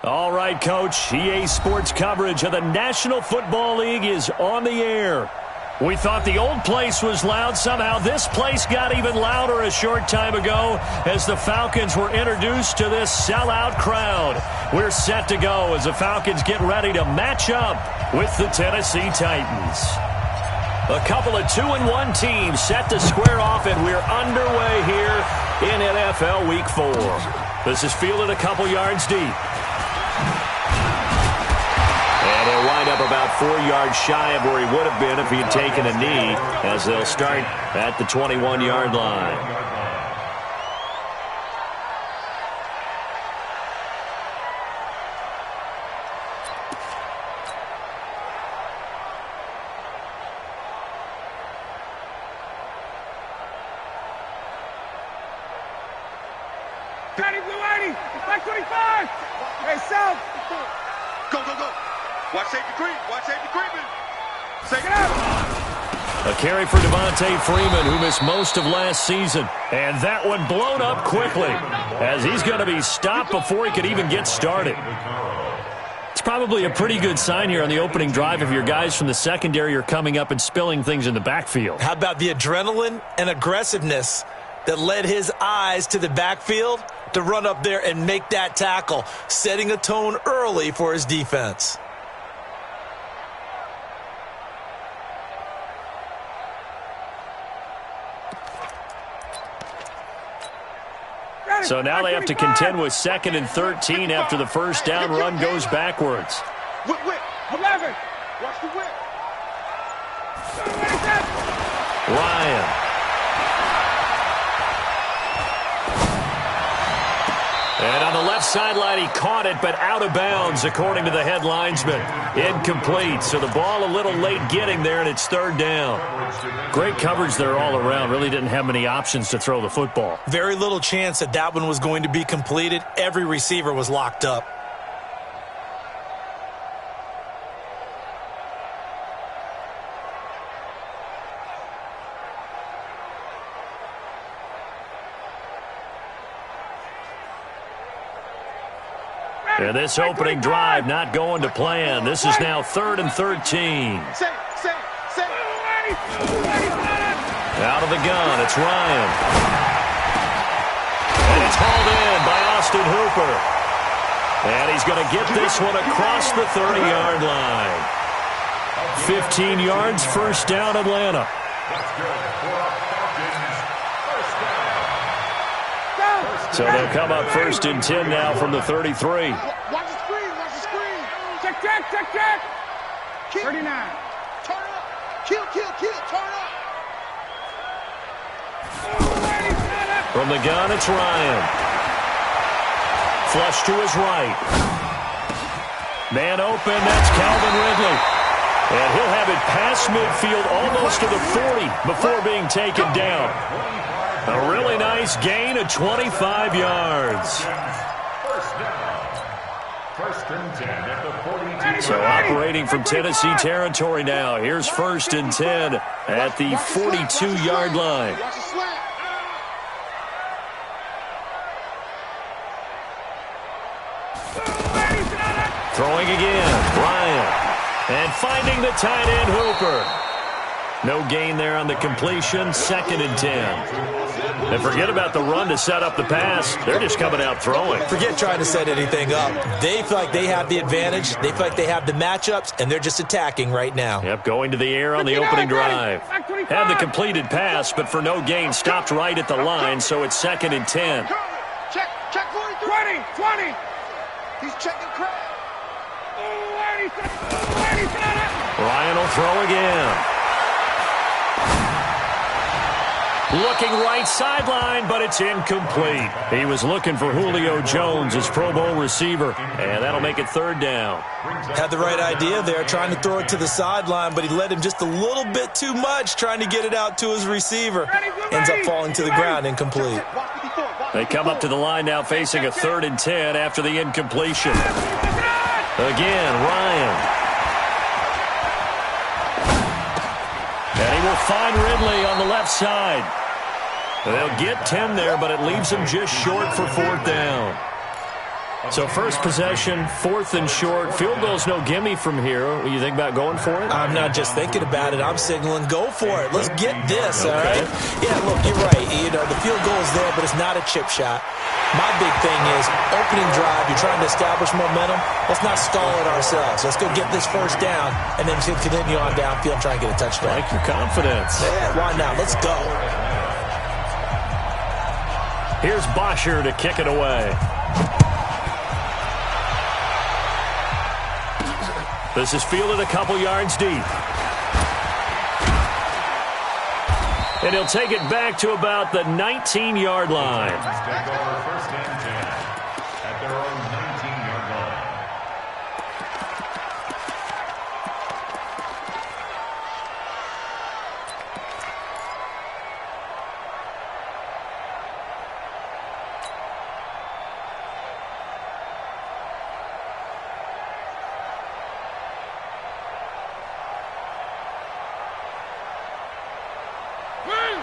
All right, Coach. EA Sports coverage of the National Football League is on the air. We thought the old place was loud. Somehow this place got even louder a short time ago as the Falcons were introduced to this sellout crowd. We're set to go as the Falcons get ready to match up with the Tennessee Titans. A couple of 2-1 teams set to square off, and we're underway here in NFL Week 4. This is fielded a couple yards deep. And he'll wind up about 4 yards shy of where he would have been if he had taken a knee, as they'll start at the 21-yard line. Back 25. Hey, South. Go, go, go. Watch safety creep. Watch safety creeping. Take it out. A carry for Devontae Freeman, who missed most of last season. And that one blown up quickly, as he's going to be stopped before he could even get started. It's probably a pretty good sign here on the opening drive if your guys from the secondary are coming up and spilling things in the backfield. How about the adrenaline and aggressiveness that led his eyes to the backfield to run up there and make that tackle, setting a tone early for his defense. So now they have to contend with 2nd and 13 after the first down run goes backwards. Whip, 11. Watch the whip. Ryan. And on the left sideline, he caught it, but out of bounds, according to the head linesman. Incomplete, so the ball a little late getting there, and it's 3rd down. Great coverage there all around. Really didn't have many options to throw the football. Very little chance that that one was going to be completed. Every receiver was locked up. And this opening drive not going to plan. This is now 3rd and 13. Out of the gun, it's Ryan. And it's hauled in by Austin Hooper. And he's going to get this one across the 30-yard line. 15 yards, first down, Atlanta. So they'll come up 1st and 10 now from the 33. Watch the screen, watch the screen. Check. 39. Turn up. Kill, turn up. From the gun, it's Ryan. Flush to his right. Man open, that's Calvin Ridley. And he'll have it past midfield almost to the 40 before being taken down. A really nice gain of 25 yards. First and 10 at the 42. So operating from Tennessee territory now. Here's 1st and 10 at the 42-yard line. Throwing again, Ryan. And finding the tight end, Hooper. No gain there on the completion, 2nd and 10. And forget about the run to set up the pass. They're just coming out throwing. Forget trying to set anything up. They feel like they have the advantage. They feel like they have the matchups, and they're just attacking right now. Yep, going to the air on the opening drive. Had the completed pass, but for no gain, stopped right at the line, so it's 2nd and 10. Check 20. He's checking crowd. Ryan will throw again. Looking right sideline, but it's incomplete. He was looking for Julio Jones, his Pro Bowl receiver, and that'll make it 3rd down. Had the right idea there, trying to throw it to the sideline, but he led him just a little bit too much, trying to get it out to his receiver. Ends up falling to the ground, incomplete. They come up to the line now facing a 3rd and 10 after the incompletion. Again, Ryan. And he will find Ridley on the left side. They'll get 10 there, but it leaves him just short for 4th down. So first possession, 4th and short. Field goal's no gimme from here. What do you think about going for it? I'm not just thinking about it. I'm signaling go for it. Let's get this, all right? Yeah, look, you're right. You know, the field goal is there, but it's not a chip shot. My big thing is opening drive. You're trying to establish momentum. Let's not stall it ourselves. Let's go get this first down and then continue on downfield and try and get a touchdown. Like your confidence. Yeah, why not? Let's go. Here's Bosher to kick it away. This is fielded a couple yards deep. And he'll take it back to about the 19-yard line. Take over 1st and 10 at their own 19-yard line.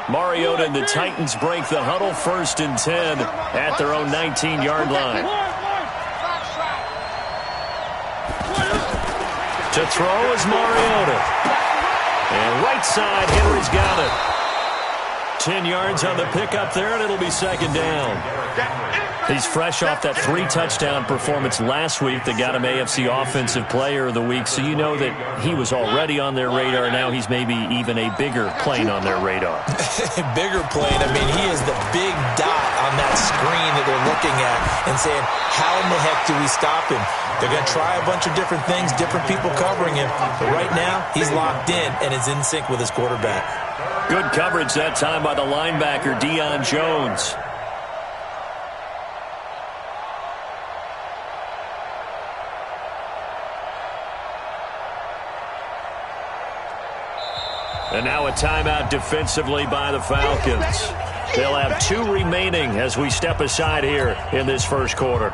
Mariota and the Titans break the huddle, 1st and 10 at their own 19-yard line. To throw is Mariota. And right side, Henry's got it. 10 yards on the pickup there, and it'll be 2nd down. He's fresh off that 3-touchdown performance last week that got him AFC Offensive Player of the Week, so you know that he was already on their radar. Now he's maybe even a bigger plane on their radar. Bigger plane. I mean, he is the big dot on that screen that they're looking at and saying, how in the heck do we stop him? They're going to try a bunch of different things, different people covering him, but right now he's locked in and is in sync with his quarterback. Good coverage that time by the linebacker, Deion Jones. And now a timeout defensively by the Falcons. They'll have 2 remaining as we step aside here in this first quarter.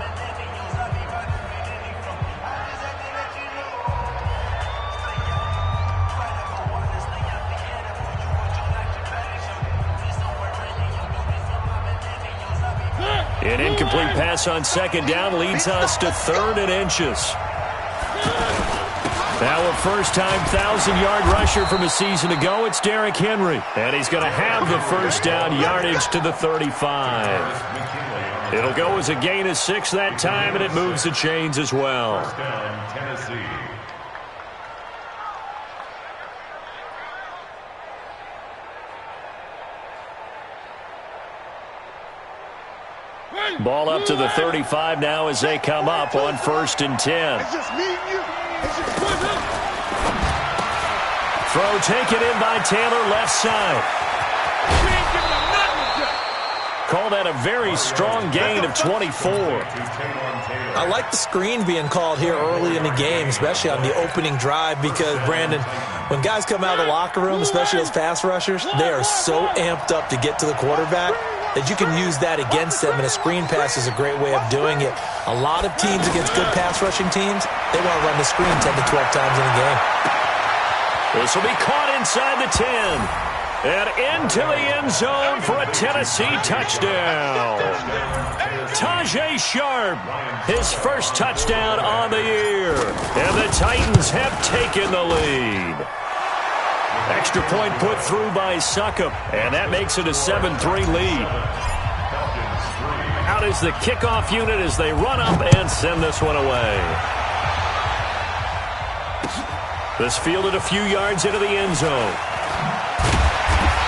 An incomplete pass on 2nd down leads us to 3rd and inches. Now a first-time 1,000-yard rusher from a season ago, it's Derrick Henry. And he's going to have the first down yardage to the 35. It'll go as a gain of 6 that time, and it moves the chains as well. First down, Tennessee. Ball up to the 35 now as they come up on 1st and 10. It's just me and you. It's just one up. Throw taken in by Taylor, left side. We ain't giving him nothing to do. Call that a very strong gain of 24. I like the screen being called here early in the game, especially on the opening drive, because, Brandon, when guys come out of the locker room, especially as pass rushers, they are so amped up to get to the quarterback that you can use that against them, and a screen pass is a great way of doing it. A lot of teams against good pass rushing teams, they want to run the screen 10 to 12 times in a game. This will be caught inside the 10. And into the end zone for a Tennessee touchdown. Tajay Sharp, his first touchdown on the year. And the Titans have taken the lead. Extra point put through by Succop, and that makes it a 7-3 lead. Out is the kickoff unit as they run up and send this one away. This fielded a few yards into the end zone.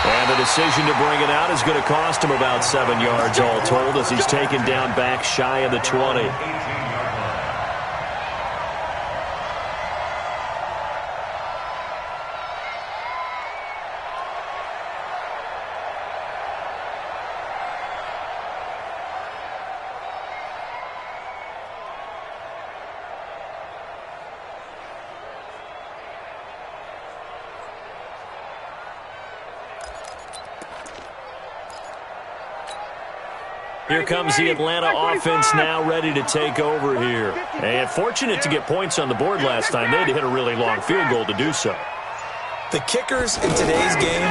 And the decision to bring it out is going to cost him about 7 yards all told as he's taken down back shy of the 20. Here comes the Atlanta offense now ready to take over here. And fortunate to get points on the board last time. They had to hit a really long field goal to do so. The kickers in today's game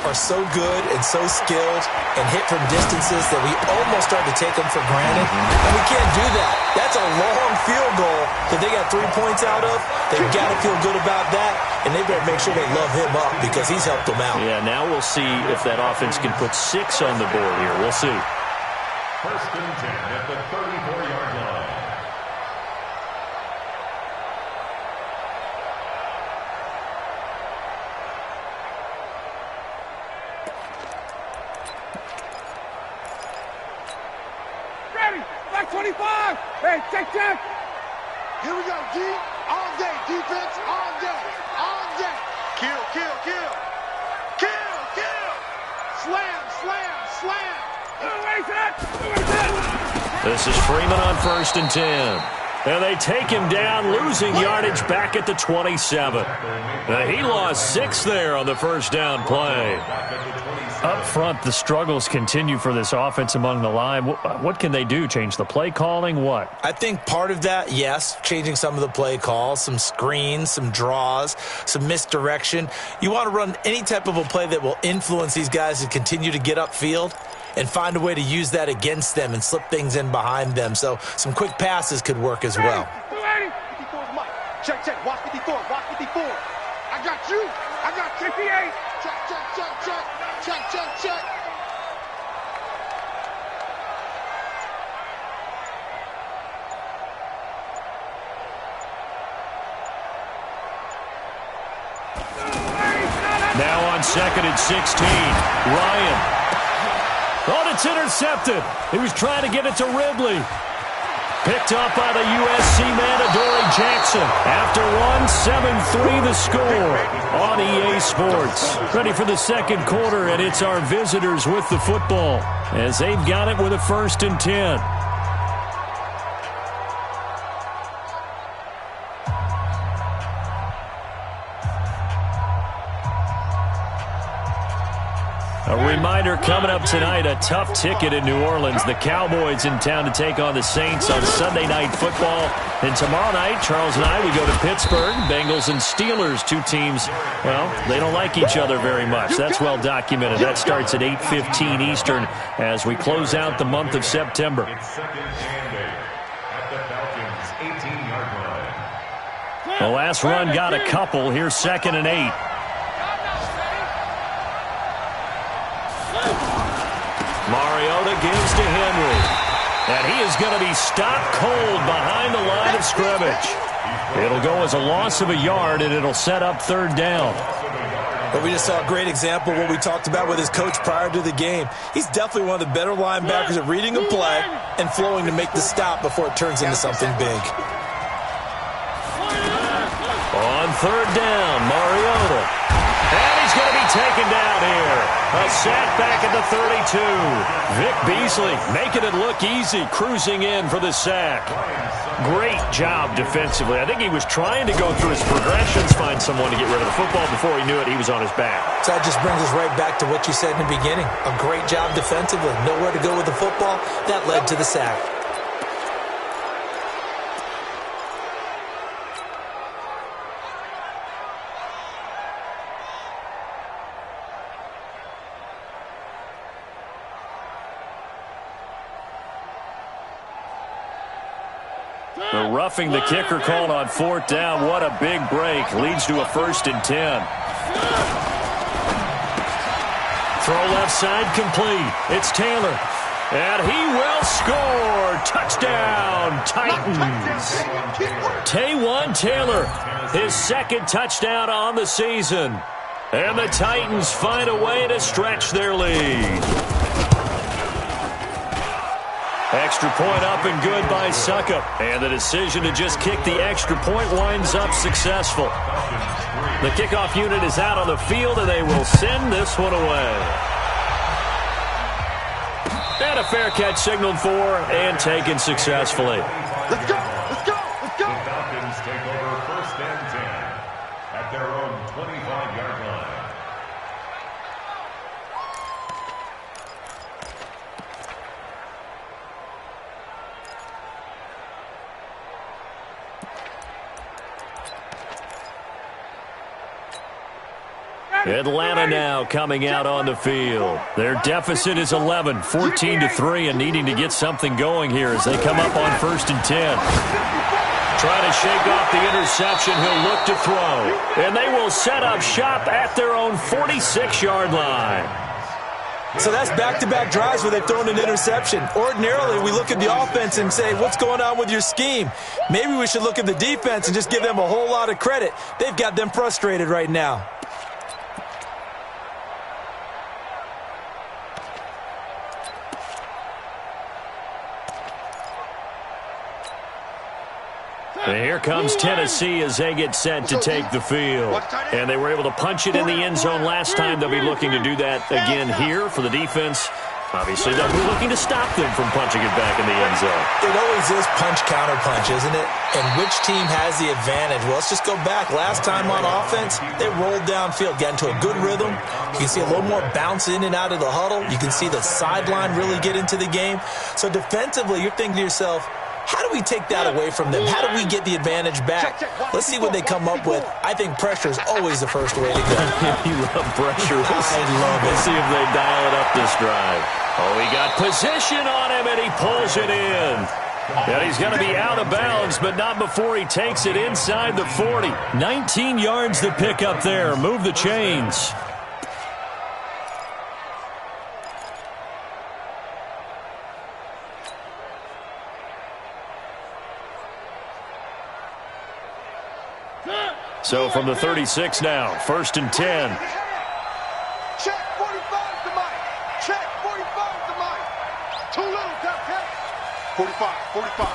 are so good and so skilled and hit from distances that we almost start to take them for granted. And we can't do that. That's a long field goal that they got 3 points out of. They've got to feel good about that, and they better make sure they love him up because he's helped them out. Yeah, now we'll see if that offense can put 6 on the board here. We'll see. First and 10 at the 34-yard line. Ready, back 25. Hey, check. Here we go, D. All day, defense, all day, all day. Kill. Slam. This is Freeman on first and 10. And they take him down, losing yardage back at the 27. He lost 6 there on the first down play. Up front, the struggles continue for this offense among the line. What can they do? Change the play calling? What? I think part of that, yes, changing some of the play calls, some screens, some draws, some misdirection. You want to run any type of a play that will influence these guys to continue to get upfield and find a way to use that against them and slip things in behind them. So some quick passes could work as well. 54 is Mike. Check. Watch 54. I got you. I got 58. Check. Now on second and 16, Ryan. Oh, it's intercepted. He was trying to get it to Ridley. Picked up by the USC man, Adoree Jackson. After one, 7-3 the score on EA Sports. Ready for the second quarter, and it's our visitors with the football as they've got it with a first and 10. A reminder coming up tonight, a tough ticket in New Orleans. The Cowboys in town to take on the Saints on Sunday Night Football. And tomorrow night, Charles and I, we go to Pittsburgh. Bengals and Steelers, 2 teams, well, they don't like each other very much. That's well documented. That starts at 8:15 Eastern as we close out the month of September. It's second and 8 at the Falcons' 18-yard line. The last run got a couple. Here's second and 8. Mariota gives to Henry. And he is going to be stopped cold behind the line of scrimmage. It'll go as a loss of a yard, and it'll set up third down. But we just saw a great example of what we talked about with his coach prior to the game. He's definitely one of the better linebackers at reading a play and flowing to make the stop before it turns into something big. On third down, Mariota. And he's going to be taken down here. A sack back at the 32. Vic Beasley making it look easy, cruising in for the sack. Great job defensively. I think he was trying to go through his progressions, find someone to get rid of the football. Before he knew it, he was on his back. So that just brings us right back to what you said in the beginning. A great job defensively. Nowhere to go with the football. That led to the sack. The roughing the kicker called on fourth down. What a big break. Leads to a first and 10. Throw left side complete. It's Taylor. And he will score. Touchdown, Titans. Taywan Taylor, his second touchdown on the season. And the Titans find a way to stretch their lead. Extra point up and good by Suckup. And the decision to just kick the extra point winds up successful. The kickoff unit is out on the field, and they will send this one away. And a fair catch signaled for and taken successfully. Let's go. The Falcons take over first and 10 at their own 25-yard line. Atlanta now coming out on the field. Their deficit is 11, 14-3, and needing to get something going here as they come up on 1st and 10. Trying to shake off the interception. He'll look to throw. And they will set up shop at their own 46-yard line. So that's back-to-back drives where they've thrown an interception. Ordinarily, we look at the offense and say, what's going on with your scheme? Maybe we should look at the defense and just give them a whole lot of credit. They've got them frustrated right now. And here comes Tennessee as they get set to take the field. And they were able to punch it in the end zone last time. They'll be looking to do that again here for the defense. Obviously, they'll be looking to stop them from punching it back in the end zone. It always is punch-counter-punch, isn't it? And which team has the advantage? Well, let's just go back. Last time on offense, they rolled downfield, got into a good rhythm. You can see a little more bounce in and out of the huddle. You can see the sideline really get into the game. So defensively, you're thinking to yourself, how do we take that away from them? How do we get the advantage back? Let's see what they come up with. I think pressure is always the first way to go. You love pressure. I love it. Let's see if they dial it up this drive. Oh, he got position on him, and he pulls it in. And he's going to be out of bounds, but not before he takes it inside the 40. 19 yards to pick up there. Move the chains. So from the 36 now, 1st and 10. Check 45 to Mike. Check 45 to Mike. Too little, Top 45.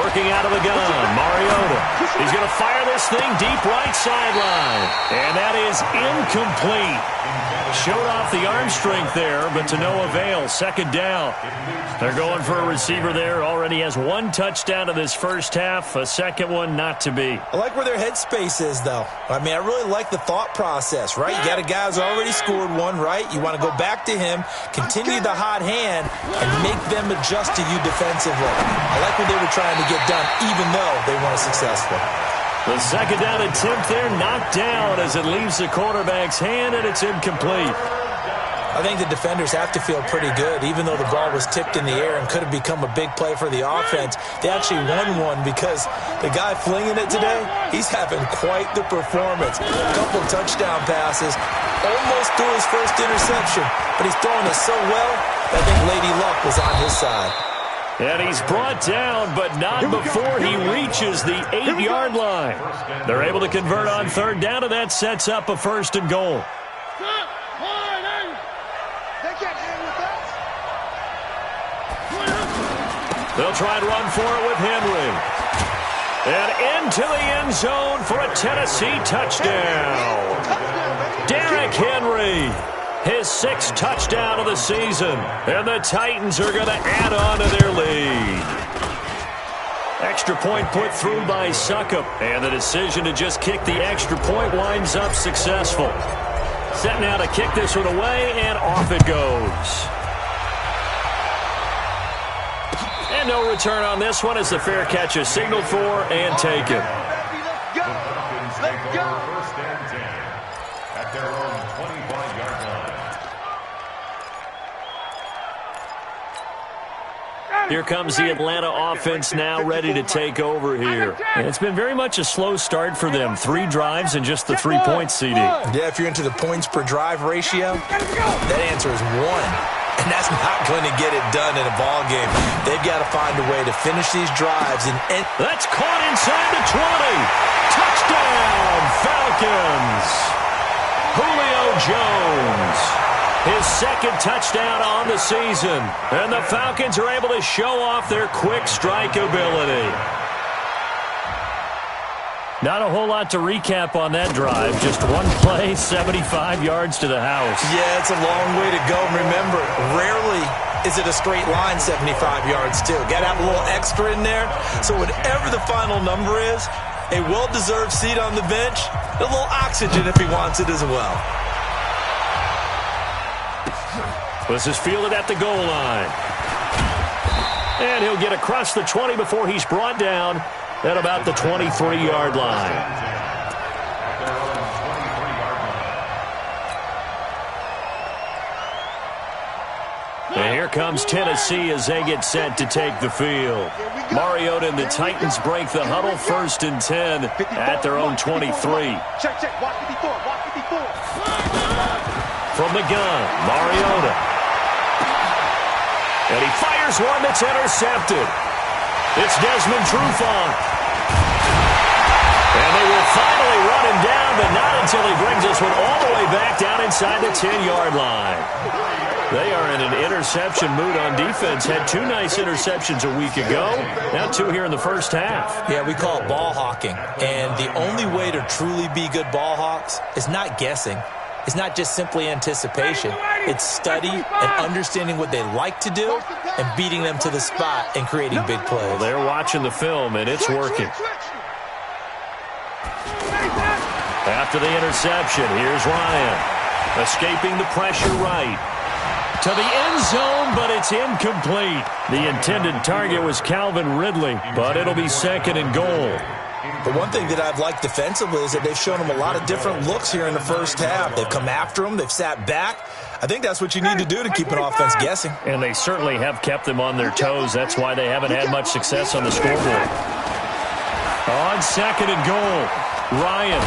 Working out of the gun, Mariota. He's going to fire this thing deep right sideline. And that is incomplete. Showed off the arm strength there, but to no avail. 2nd down. They're going for a receiver there. Already has 1 touchdown in this first half. A second one not to be. I like where their headspace is, though. I mean, I really like the thought process, right? You got a guy who's already scored one, right? You want to go back to him, continue the hot hand, and make them adjust to you defensively. I like what they were trying to get done, even though they weren't successful. The 2nd down attempt there knocked down as it leaves the quarterback's hand, and it's incomplete. I think the defenders have to feel pretty good. Even though the ball was tipped in the air and could have become a big play for the offense, they actually won one because the guy flinging it today, he's having quite the performance. A couple touchdown passes, almost threw his first interception, but he's throwing it so well, I think Lady Luck was on his side. And he's brought down, but not before he reaches the 8-yard line. They're able to convert on 3rd down, and that sets up a 1st and goal. They'll try and run for it with Henry. And into the end zone for a Tennessee touchdown. Derrick Henry, his 6th touchdown of the season. And the Titans are going to add on to their lead. Extra point put through by Succop. And the decision to just kick the extra point winds up successful. Set now to kick this one away, and off it goes. And no return on this one as the fair catch is signaled for and taken. Let's go. 1st and 10 at their own 25-yard line. Here comes the Atlanta offense now ready to take over here. And it's been very much a slow start for them. 3 drives and just the 3 points, CD. Yeah, if you're into the points per drive ratio, that answer is 1. And that's not going to get it done in a ball game. They've got to find a way to finish these drives. And that's caught inside the 20. Touchdown, Falcons. Julio Jones. His 2nd touchdown on the season. And the Falcons are able to show off their quick strike ability. Not a whole lot to recap on that drive. Just 1 play, 75 yards to the house. Yeah, it's a long way to go. Remember, rarely is it a straight line 75 yards, too. Got to have a little extra in there. So whatever the final number is, a well-deserved seat on the bench, a little oxygen if he wants it as well. This is fielded at the goal line. And he'll get across the 20 before he's brought down at about the 23-yard line. comes Tennessee as they get set to take the field. Mariota and the Titans break the huddle, 1st and 10 at their own 23. Check. Watch 54. From the gun, Mariota. And he fires one that's intercepted. It's Desmond Trufant. And they will finally run him down, but not until he brings this one all the way back down inside the 10-yard line. They are in an interception mood on defense. Had 2 nice interceptions a week ago. Now 2 here in the first half. Yeah, we call it ball hawking. And the only way to truly be good ball hawks is not guessing. It's not just simply anticipation. It's study and understanding what they like to do and beating them to the spot and creating big plays. Well, they're watching the film, and it's working. After the interception, here's Ryan. Escaping the pressure right. To the end zone, but it's incomplete. The intended target was Calvin Ridley, but it'll be 2nd and goal. But one thing that I've liked defensively is that they've shown them a lot of different looks here in the first half. They've come after them. They've sat back. I think that's what you need to do to keep an offense guessing. And they certainly have kept them on their toes. That's why they haven't had much success on the scoreboard. On 2nd and goal, Ryan.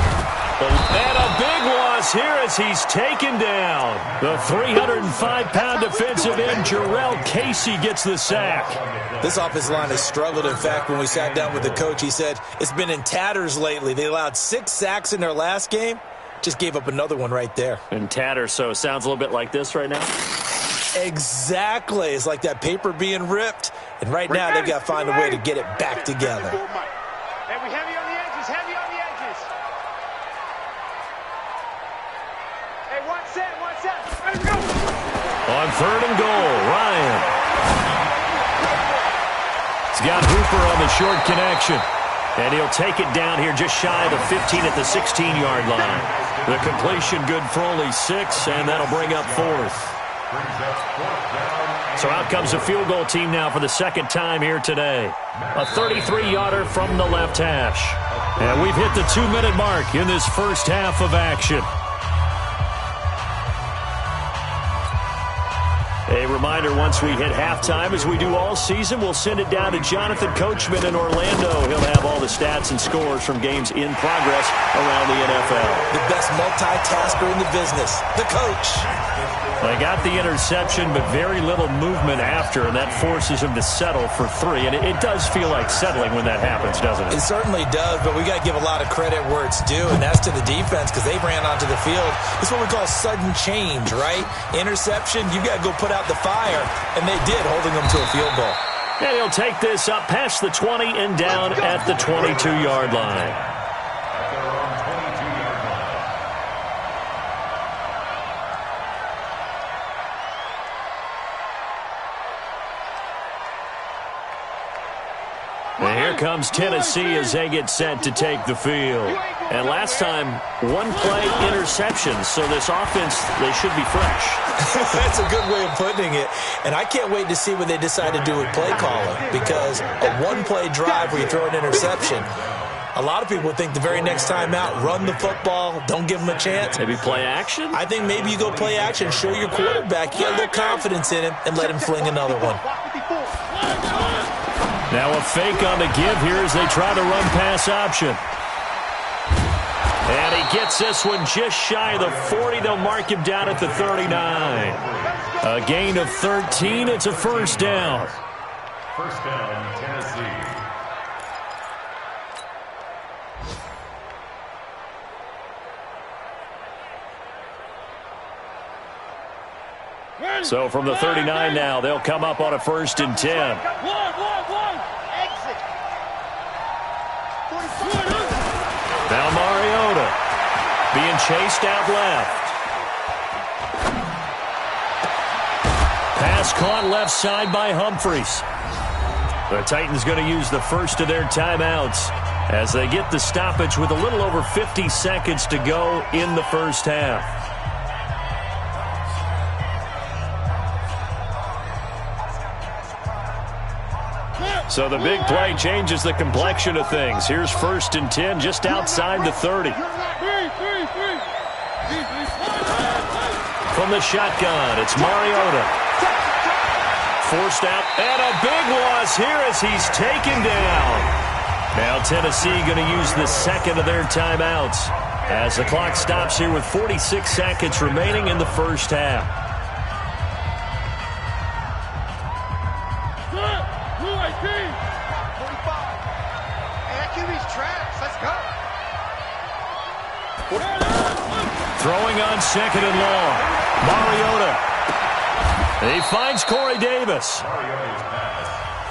And a big loss here as he's taken down. The 305-pound defensive end, Jarrell Casey, gets the sack. This offensive line has struggled. In fact, when we sat down with the coach, he said it's been in tatters lately. They allowed 6 sacks in their last game. Just gave up another one right there. In tatters, so it sounds a little bit like this right now? Exactly. It's like that paper being ripped. And right now, they've got to find a way to get it back together. And we heavy on the edges, heavy on the edges. Hey, one set. Ready to go. On 3rd and goal, Ryan. He's got Hooper on the short connection. And he'll take it down here just shy of the 15 at the 16-yard line. The completion good for only 6, and that'll bring up 4th. So out comes the field goal team now for the 2nd time here today. A 33-yarder from the left hash. And we've hit the 2-minute mark in this first half of action. A reminder, once we hit halftime, as we do all season, we'll send it down to Jonathan Coachman in Orlando. He'll have all the stats and scores from games in progress around the NFL. The best multitasker in the business, the coach. They got the interception, but very little movement after, and that forces him to settle for 3. And it does feel like settling when that happens, doesn't it? It certainly does, but we got to give a lot of credit where it's due, and that's to the defense because they ran onto the field. It's what we call sudden change, right? Interception, you got to go put out the fire, and they did, holding them to a field goal. And he'll take this up past the 20 and down at the 22-yard line. And here comes Tennessee as they get set to take the field. And last time, 1-play interception, so this offense, they should be fresh. That's a good way of putting it. And I can't wait to see what they decide to do with play calling, because a 1-play drive where you throw an interception, a lot of people think the very next time out, run the football, don't give them a chance. Maybe play action? I think maybe you go play action, show your quarterback, you got a little confidence in him, and let him fling another one. Now a fake on the give here as they try the run pass option. And he gets this one just shy of the 40. They'll mark him down at the 39. A gain of 13. It's a first down. First down, Tennessee. So from the 39 now, they'll come up on a 1st and 10. Exit. Now Mariota being chased out left. Pass caught left side by Humphries. The Titans going to use the first of their timeouts as they get the stoppage with a little over 50 seconds to go in the first half. So the big play changes the complexion of things. Here's 1st and 10 just outside the 30. From the shotgun, it's Mariota. Forced out, and a big loss here as he's taken down. Now Tennessee going to use the second of their timeouts as the clock stops here with 46 seconds remaining in the first half. Throwing on second and long. Mariota. He finds Corey Davis.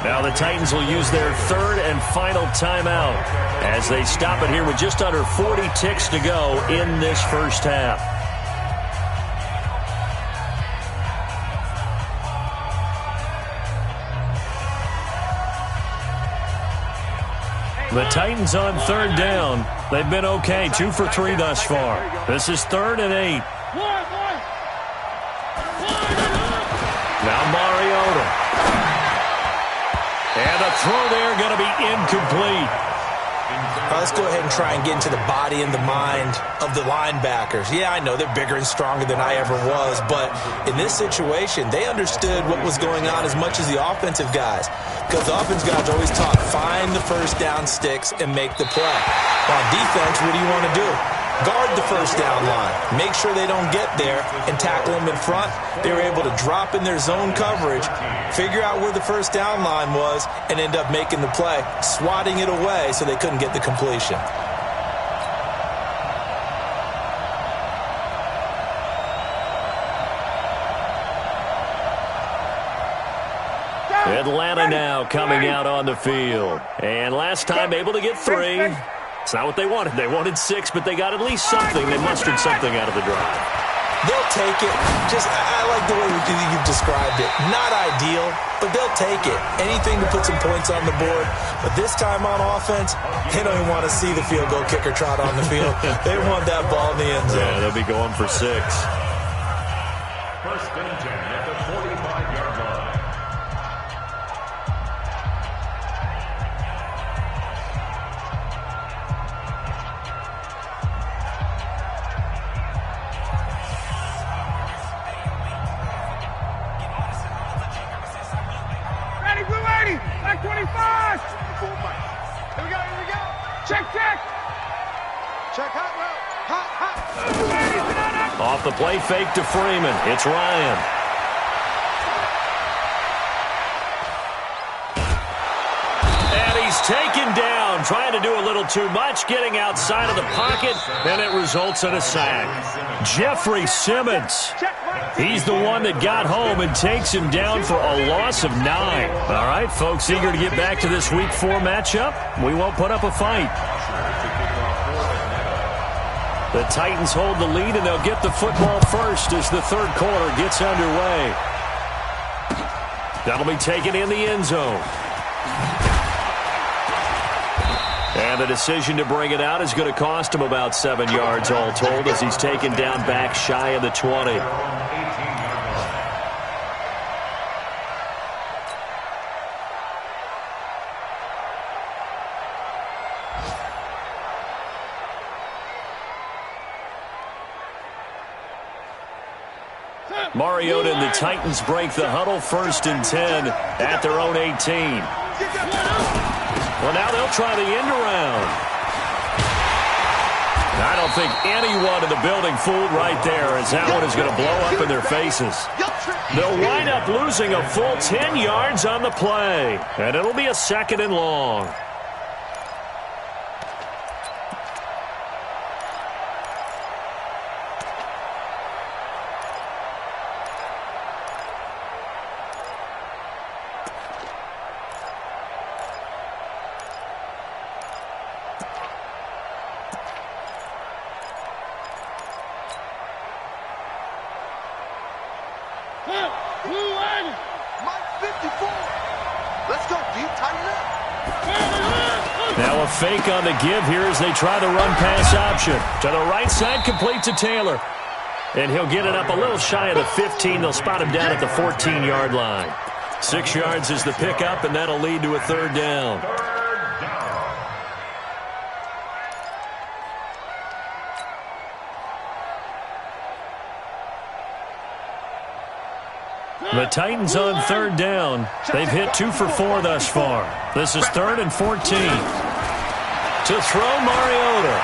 Now the Titans will use their third and final timeout as they stop it here with just under 40 ticks to go in this first half. The Titans on third down. They've been okay, 2 for 3 thus far. This is 3rd and 8. Now Mariota. And a throw there going to be incomplete. Let's go ahead and try and get into the body and the mind of the linebackers. Yeah, I know they're bigger and stronger than I ever was, but in this situation, they understood what was going on as much as the offensive guys. Because the offensive guys always talk, find the first down sticks and make the play. On defense, what do you want to do? Guard the first down line. Make sure they don't get there and tackle them in front. They were able to drop in their zone coverage, figure out where the first down line was, and end up making the play, swatting it away so they couldn't get the completion. Atlanta now coming out on the field. And last time able to get 3. It's not what they wanted. They wanted 6, but they got at least something. They mustered something out of the drive. They'll take it. I like the way you've described it. Not ideal, but they'll take it. Anything to put some points on the board. But this time on offense, they don't even want to see the field goal kicker trot on the field. They want that ball in the end zone. Yeah, they'll be going for 6. First and 10 at the 45-yard line. Back 25! Here we go. Check. Check hot route. Hot. Off the play fake to Freeman. It's Ryan. And he's taken down, trying to do a little too much, getting outside of the pocket, and it results in a sack. Jeffrey Simmons. He's the one that got home and takes him down for a loss of 9. All right, folks, eager to get back to this Week 4 matchup. We won't put up a fight. The Titans hold the lead, and they'll get the football first as the third quarter gets underway. That'll be taken in the end zone. And the decision to bring it out is going to cost him about 7 yards all told as he's taken down back shy of the 20. Mariota and the Titans break the huddle, 1st and 10 at their own 18. Well, now they'll try the end around. I don't think anyone in the building fooled right there, as that one is going to blow up in their faces. They'll wind up losing a full 10 yards on the play, and it'll be a 2nd and long. Now a fake on the give here as they try the run-pass option. To the right side, complete to Taylor. And he'll get it up a little shy of the 15. They'll spot him down at the 14-yard line. 6 yards is the pickup, and that'll lead to a 3rd down. The Titans on third down. They've hit 2 for 4 thus far. This is 3rd and 14. To throw, Mariota.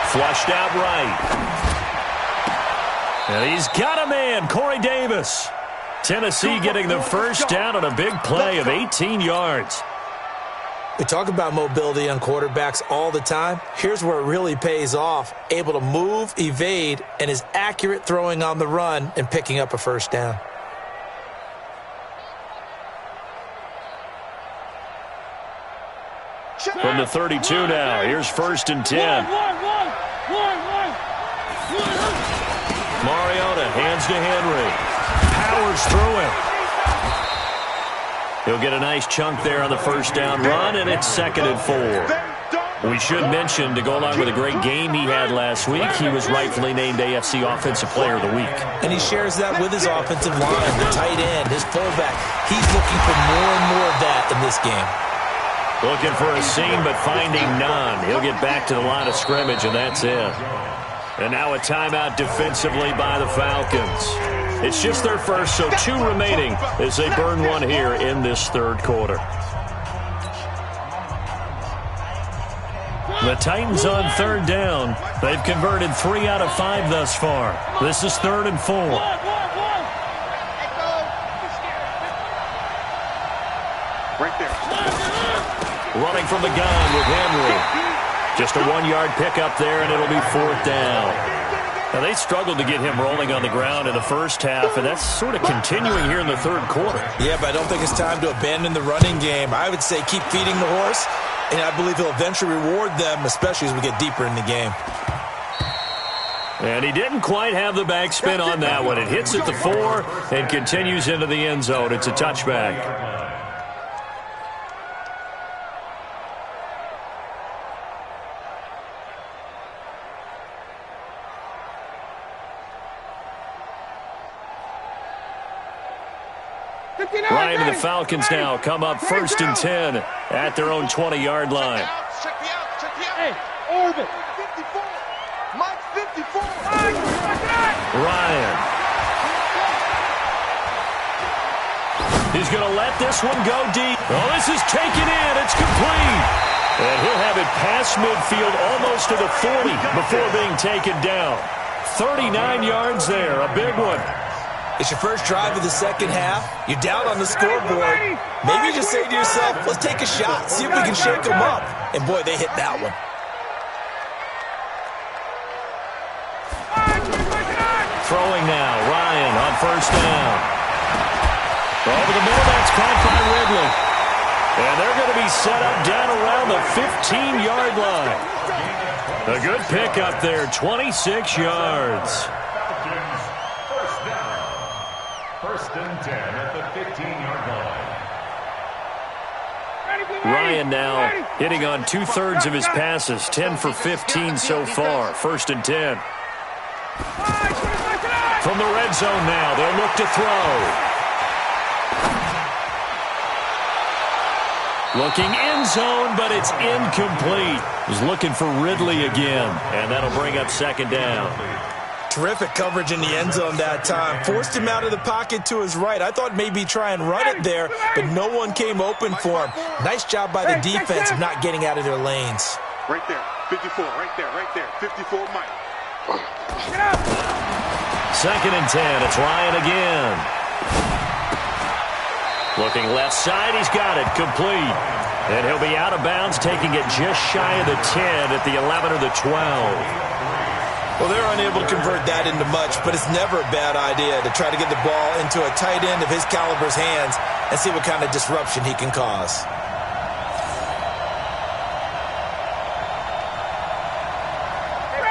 Flushed out right. And he's got a man, Corey Davis. Tennessee getting the first down on a big play of 18 yards. We talk about mobility on quarterbacks all the time. Here's where it really pays off. Able to move, evade, and is accurate throwing on the run and picking up a first down. From the 32 now, here's 1st and 10. Mariota hands to Henry. Powers through him. He'll get a nice chunk there on the first down run, and it's 2nd and 4. We should mention, to go along with a great game he had last week, he was rightfully named AFC Offensive Player of the Week. And he shares that with his offensive line, the tight end, his fullback. He's looking for more and more of that in this game. Looking for a seam, but finding none. He'll get back to the line of scrimmage, and that's it. And now a timeout defensively by the Falcons. It's just their first, so 2 remaining as they burn one here in this 3rd quarter. The Titans on 3rd down. They've converted 3 out of 5 thus far. This is 3rd and 4. Right there. Running from the gun with Henry. Just a 1-yard pickup there, and it'll be 4th down. Now, they struggled to get him rolling on the ground in the first half, and that's sort of continuing here in the 3rd quarter. Yeah, but I don't think it's time to abandon the running game. I would say keep feeding the horse, and I believe he'll eventually reward them, especially as we get deeper in the game. And he didn't quite have the backspin on that one. It hits at the 4 and continues into the end zone. It's a touchback. Ryan and the Falcons now come up 1st and 10 at their own 20-yard line. Hey, orbit. 54. Mike 54. Ryan. He's going to let this one go deep. Oh, this is taken in. It's complete. And he'll have it past midfield almost to the 40 before being taken down. 39 yards there. A big one. It's your first drive of the second half. You're down on the scoreboard. Maybe you just say to yourself, let's take a shot, see if we can shake them up. And, boy, they hit that one. Throwing now. Ryan on 1st down. Over the middle, that's caught by Ridley. And they're going to be set up down around the 15-yard line. A good pickup there, 26 yards. 1st and 10 at the 15-yard line. Ryan now hitting on 2/3 of his passes, 10 for 15 so far. 1st and 10. From the red zone now, they'll look to throw. Looking end zone, but it's incomplete. He's looking for Ridley again, and that'll bring up 2nd down. Terrific coverage in the end zone that time. Forced him out of the pocket to his right. I thought maybe try and run it there, but no one came open for him. Nice job by the defense of not getting out of their lanes. Right there. 54. Right there. Right there. 54, Mike. 2nd and 10. It's Ryan again. Looking left side. He's got it. Complete. And he'll be out of bounds, taking it just shy of the 10 at the 11 or the 12. Well, they're unable to convert that into much, but it's never a bad idea to try to get the ball into a tight end of his caliber's hands and see what kind of disruption he can cause.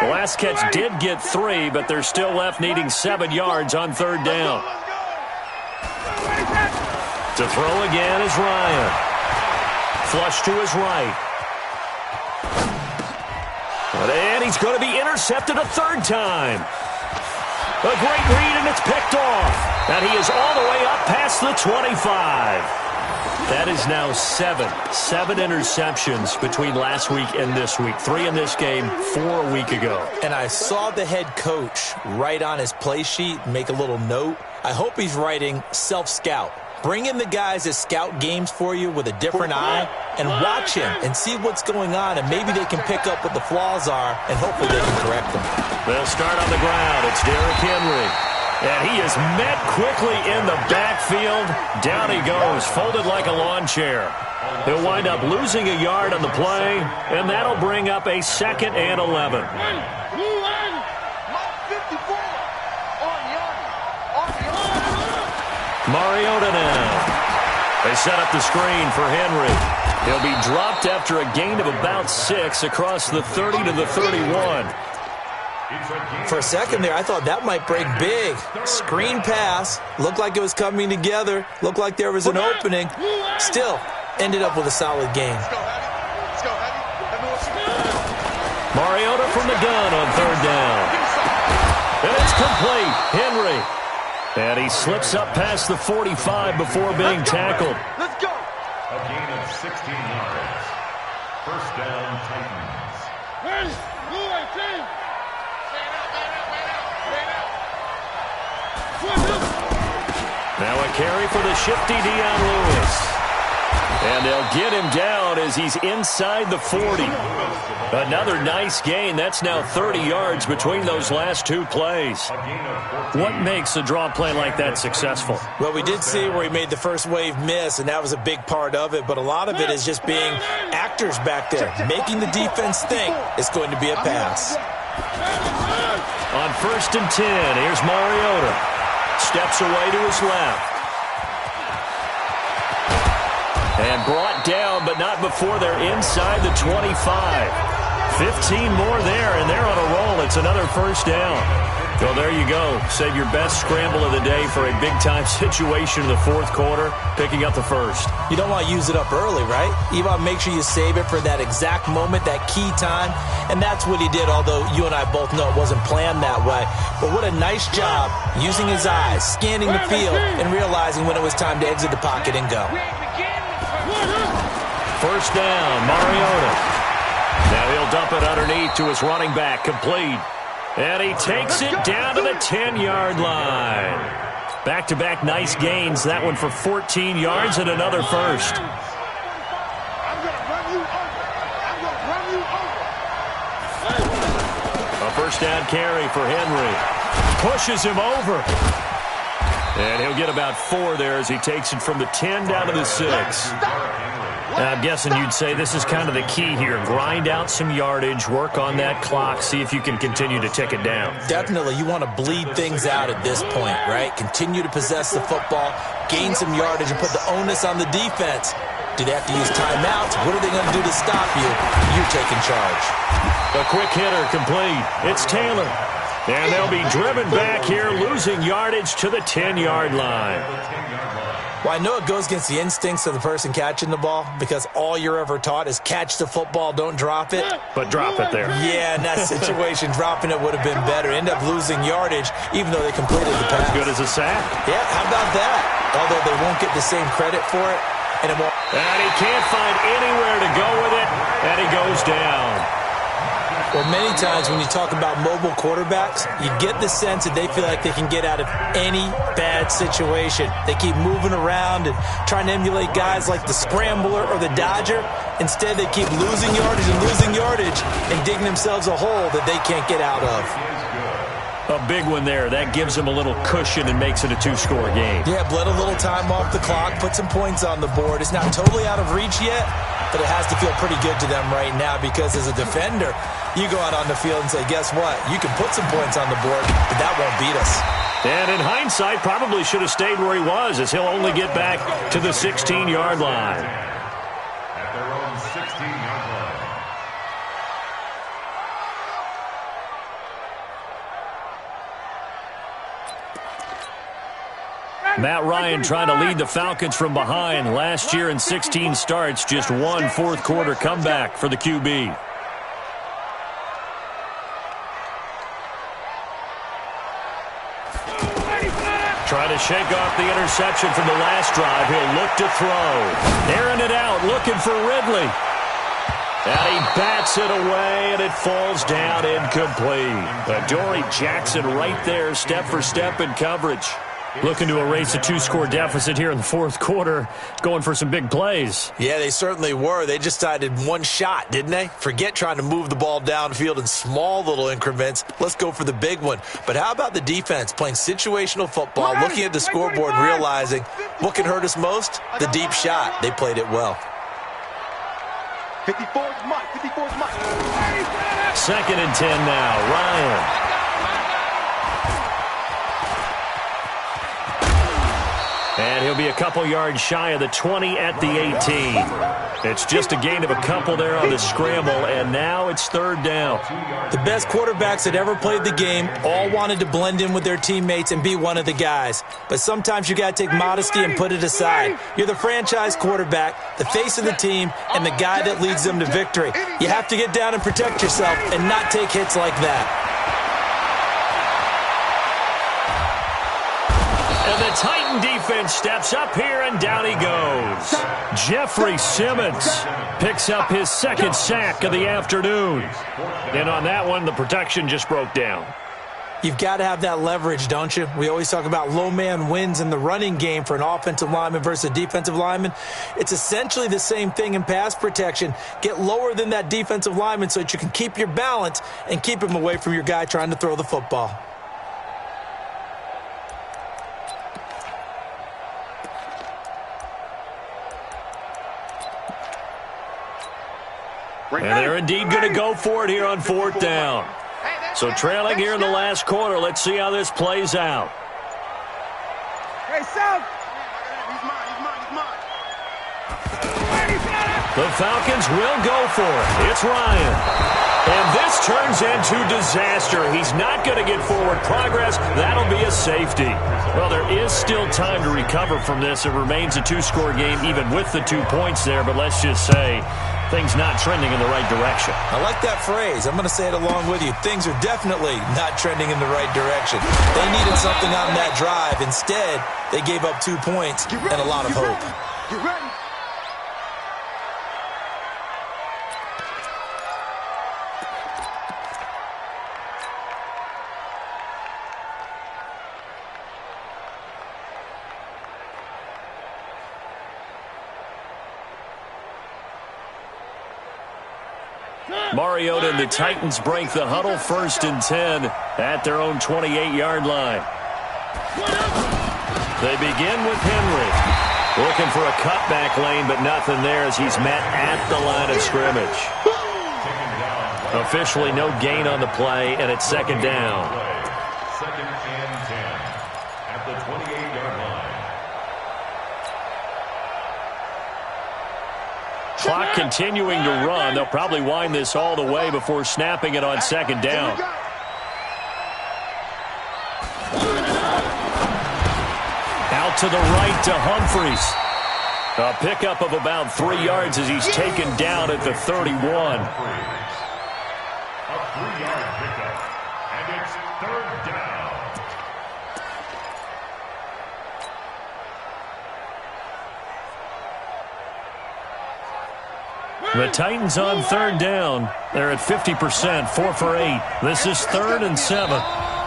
The last catch did get 3, but they're still left needing 7 yards on 3rd down. To throw again is Ryan. Flush to his right. And he's going to be intercepted a 3rd time. A great read, and it's picked off. And he is all the way up past the 25. That is now 7 interceptions between last week and this week. 3 in this game, 4 a week ago. And I saw the head coach write on his play sheet, make a little note. I hope he's writing self-scout. Bring in the guys that scout games for you with a different eye and watch him and see what's going on, and maybe they can pick up what the flaws are, and hopefully they can correct them. They'll start on the ground. It's Derrick Henry. And he is met quickly in the backfield. Down he goes, folded like a lawn chair. He'll wind up losing a yard on the play, and that'll bring up a 2nd and 11. Mariota now. They set up the screen for Henry. He'll be dropped after a gain of about 6 across the 30 to the 31. For a second there, I thought that might break big. Screen pass. Looked like it was coming together. Looked like there was an opening. Still, ended up with a solid gain. Mariota from the gun on 3rd down. And it's complete. Henry. And he slips up past the 45 before being tackled. Let's go. A gain of 16 yards. 1st down, Titans. Now a carry for the shifty Dion Lewis. And they'll get him down as he's inside the 40. Another nice gain. That's now 30 yards between those last 2 plays. What makes a draw play like that successful? Well, we did see where he made the first wave miss, and that was a big part of it. But a lot of it is just being actors back there, making the defense think it's going to be a pass. On 1st and 10, here's Mariota. Steps away to his left. And brought down, but not before they're inside the 25. 15 more there, and they're on a roll. It's another 1st down. Well, there you go. Save your best scramble of the day for a big-time situation in the 4th quarter, picking up the 1st. You don't want to use it up early, right? You want to make sure you save it for that exact moment, that key time. And that's what he did, although you and I both know it wasn't planned that way. But what a nice job using his eyes, scanning the field, and realizing when it was time to exit the pocket and go. 1st down, Mariota. Now he'll dump it underneath to his running back, complete. And he takes it down to the 10-yard line. Back-to-back nice gains. That one for 14 yards and another 1st. I'm going to run you over. I'm going to run you over. A 1st down carry for Henry. Pushes him over. And he'll get about 4 there as he takes it from the 10 down to the 6. I'm guessing you'd say this is kind of the key here. Grind out some yardage, work on that clock, see if you can continue to tick it down. Definitely. You want to bleed things out at this point, right? Continue to possess the football, gain some yardage, and put the onus on the defense. Do they have to use timeouts? What are they going to do to stop you? You're taking charge. A quick hitter complete. It's Taylor. And they'll be driven back here, losing yardage to the 10-yard line. Well, I know it goes against the instincts of the person catching the ball because all you're ever taught is catch the football, don't drop it. But drop it there. Yeah, in that situation, dropping it would have been better. End up losing yardage, even though they completed the pass. As good as a sack. Yeah, how about that? Although they won't get the same credit for it. And he can't find anywhere to go with it, and he goes down. Well, many times when you talk about mobile quarterbacks, you get the sense that they feel like they can get out of any bad situation. They keep moving around and trying to emulate guys like the scrambler or the dodger. Instead, they keep losing yardage and digging themselves a hole that they can't get out of. A big one there. That gives them a little cushion and makes it a 2-score game. Yeah, bled a little time off the clock, put some points on the board. It's not totally out of reach yet, but it has to feel pretty good to them right now because as a defender, you go out on the field and say, guess what? You can put some points on the board, but that won't beat us. And in hindsight, probably should have stayed where he was as he'll only get back to the 16-yard line. At their own 16-yard line. Matt Ryan trying to lead the Falcons from behind. Last year in 16 starts, just 1 4th-quarter comeback for the QB. Trying to to shake off the interception from the last drive. He'll look to throw. Airing it out, looking for Ridley. And he bats it away, and it falls down incomplete. Adoree Jackson right there, step for step in coverage. Looking to erase a two-score deficit here in the fourth quarter, going for some big plays. Yeah, they certainly were. They just decided one shot, didn't they? Forget trying to move the ball downfield in small little increments. Let's go for the big one. But how about the defense playing situational football, looking at the scoreboard and realizing what can hurt us most? The deep shot. They played it well. 54's Mike. 54's Mike. 2nd and 10 now. Ryan. And he'll be a couple yards shy of the 20 at the 18. It's just a gain of a couple there on the scramble, and now it's 3rd down. The best quarterbacks that ever played the game all wanted to blend in with their teammates and be one of the guys. But sometimes you got to take modesty and put it aside. You're the franchise quarterback, the face of the team, and the guy that leads them to victory. You have to get down and protect yourself and not take hits like that. And the Titan defense steps up here, and down he goes. Jeffrey Simmons picks up his 2nd sack of the afternoon. And on that one, the protection just broke down. You've got to have that leverage, don't you? We always talk about low man wins in the running game for an offensive lineman versus a defensive lineman. It's essentially the same thing in pass protection. Get lower than that defensive lineman so that you can keep your balance and keep him away from your guy trying to throw the football. And they're indeed going to go for it here on 4th down. So trailing here in the last quarter. Let's see how this plays out. Hey, South. He's mine. The Falcons will go for it. It's Ryan. And this turns into disaster. He's not going to get forward progress. That'll be a safety. Well, there is still time to recover from this. It remains a 2-score game even with the 2 points there. But let's just say things not trending in the right direction. I like that phrase. I'm going to say it along with you. Things are definitely not trending in the right direction. They needed something on that drive. Instead, they gave up 2 points and a lot of hope. Get ready. Mariota and the Titans break the huddle, 1st and 10 at their own 28-yard line. They begin with Henry. Looking for a cutback lane, but nothing there as he's met at the line of scrimmage. Officially no gain on the play, and it's 2nd down. 2nd and 10 at the 28-yard line. Clock continuing to run. They'll probably wind this all the way before snapping it on 2nd down. Out to the right to Humphries. A pickup of about 3 yards as he's taken down at the 31. A 3-yard pickup, and it's 3rd down. The Titans on 3rd down. They're at 50%, 4 for 8. This is 3rd and 7.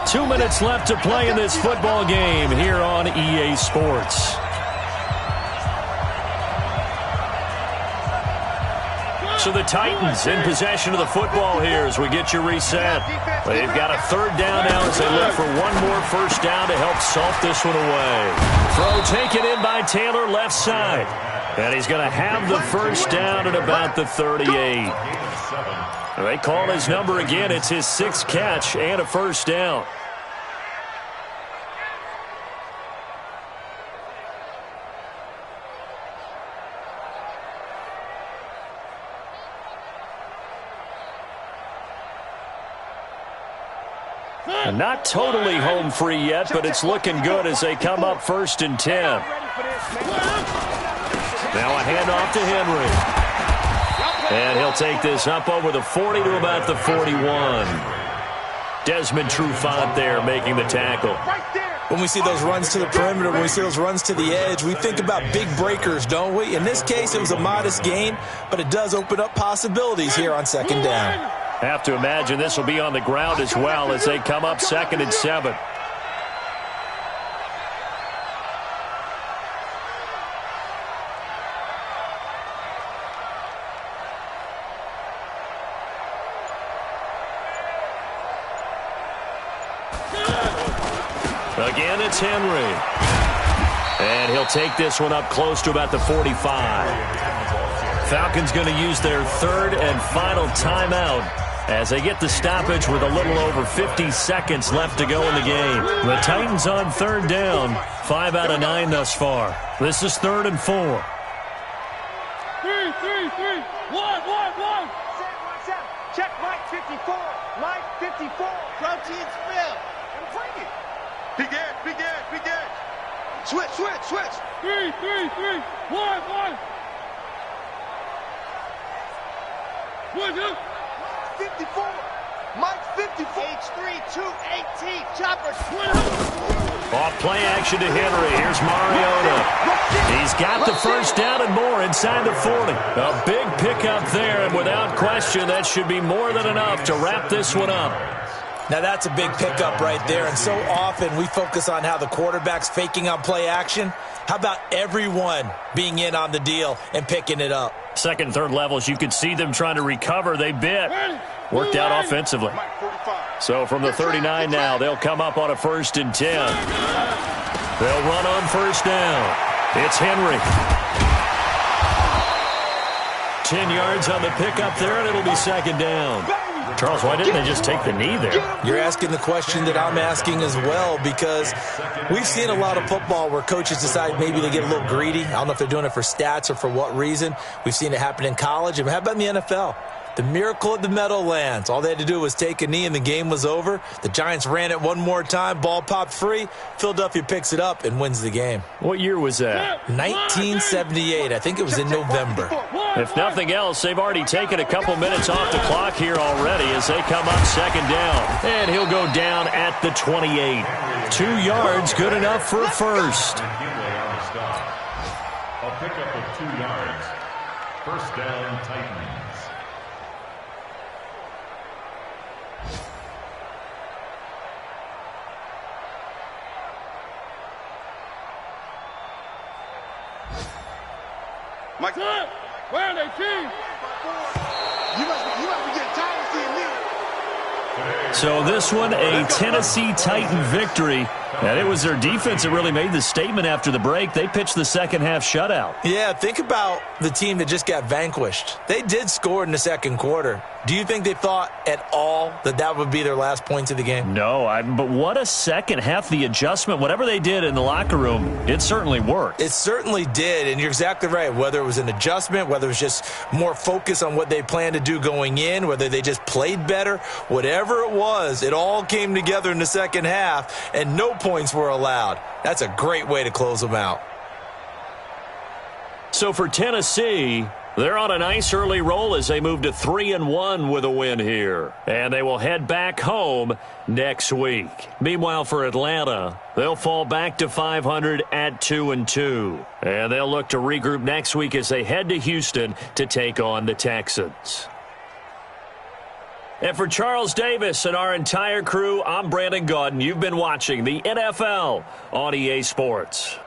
2 minutes left to play in this football game here on EA Sports. So the Titans in possession of the football here as we get you reset. They've got a 3rd down now as they look for one more 1st down to help salt this one away. Throw taken in by Taylor left side. And he's going to have the 1st down at about the 38. They call his number again. It's his 6th catch and a 1st down. Not totally home free yet, but it's looking good as they come up 1st and 10. Now a handoff to Henry. And he'll take this up over the 40 to about the 41. Desmond Trufant there making the tackle. when we see those runs to the perimeter, when we see those runs to the edge, we think about big breakers, don't we? In this case, it was a modest gain, but it does open up possibilities here on second down. Have to imagine this will be on the ground as well as they come up 2nd and 7. Again, it's Henry. And he'll take this one up close to about the 45. Falcons going to use their 3rd and final timeout as they get the stoppage with a little over 50 seconds left to go in the game. The Titans on 3rd down, 5 out of 9 thus far. This is 3rd and 4. 3, 1. Check Mike 54. Mike 54. Protein spill. And bring it. Big edge. Switch. 3, 1. 54. Mike 54. H3 218. Chopper. Off play action to Henry. Here's Mariota. He's got the first down and more inside the 40. A big pickup there, and without question, that should be more than enough to wrap this one up. Now, that's a big pickup right there, and so often we focus on how the quarterback's faking on play action. How about everyone being in on the deal and picking it up? Second and third levels, you could see them trying to recover. They bit. Worked out offensively. So from the 39 now, they'll come up on a 1st and 10. They'll run on 1st down. It's Henry. 10 yards on the pickup there, and it'll be 2nd down. Charles, why didn't they just take the knee there? You're asking the question that I'm asking as well, because we've seen a lot of football where coaches decide maybe they get a little greedy. I don't know if they're doing it for stats or for what reason. We've seen it happen in college. And how about in the NFL? The miracle at the Meadowlands. All they had to do was take a knee and the game was over. The Giants ran it one more time. Ball popped free. Philadelphia picks it up and wins the game. What year was that? 1978. I think it was in November. If nothing else, they've already taken a couple minutes off the clock here already as they come up 2nd down. And he'll go down at the 28. 2 yards, good enough for a first. A pickup of 2 yards. 1st down, Titans. Mike, where are they, team? You must be getting tired of seeing me. So this one, a Tennessee Titan victory. And it was their defense that really made the statement after the break. They pitched the second half shutout. Yeah, think about the team that just got vanquished. They did score in the second quarter. Do you think they thought at all that that would be their last points of the game? No, but what a second half. The adjustment, whatever they did in the locker room, it certainly worked. It certainly did, and you're exactly right. Whether it was an adjustment, whether it was just more focus on what they planned to do going in, whether they just played better, whatever it was, it all came together in the second half, and no points were allowed. That's a great way to close them out. So for Tennessee, they're on a nice early roll as they move to 3-1 with a win here. And they will head back home next week. Meanwhile, for Atlanta, they'll fall back to 500 at 2-2. And they'll look to regroup next week as they head to Houston to take on the Texans. And for Charles Davis and our entire crew, I'm Brandon Gaudin. You've been watching the NFL on EA Sports.